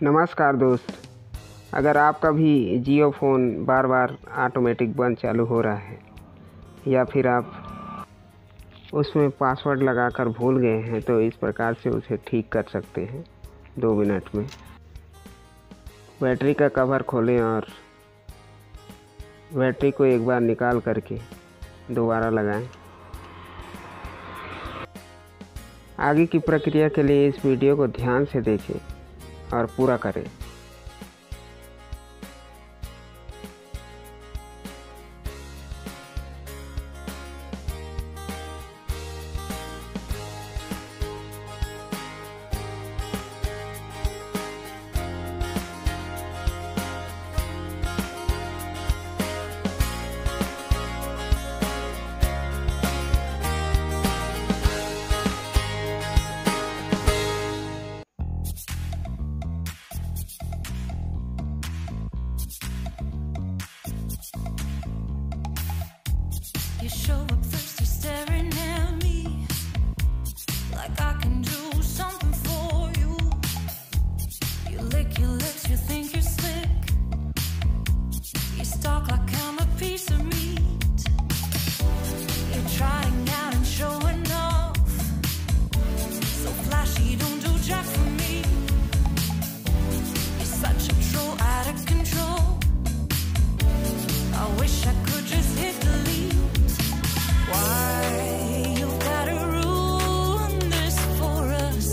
नमस्कार दोस्त। अगर आपका भी जियो फ़ोन बार बार ऑटोमेटिक बंद चालू हो रहा है या फिर आप उसमें पासवर्ड लगाकर भूल गए हैं तो इस प्रकार से उसे ठीक कर सकते हैं 2 मिनट में। बैटरी का कवर खोलें और बैटरी को एक बार निकाल करके दोबारा लगाएं। आगे की प्रक्रिया के लिए इस वीडियो को ध्यान से देखें और पूरा करें। You show up thirsty, staring at me like I can do something for you. You lick your lips, you think you're slick. You stalk like I'm a piece of meat. You're trying out and showing off, so flashy, don't do jack for me. You're such a troll, out of control. I wish I could just hit delete. Why you gotta ruin this for us?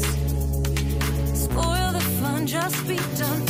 Spoil the fun, just be done.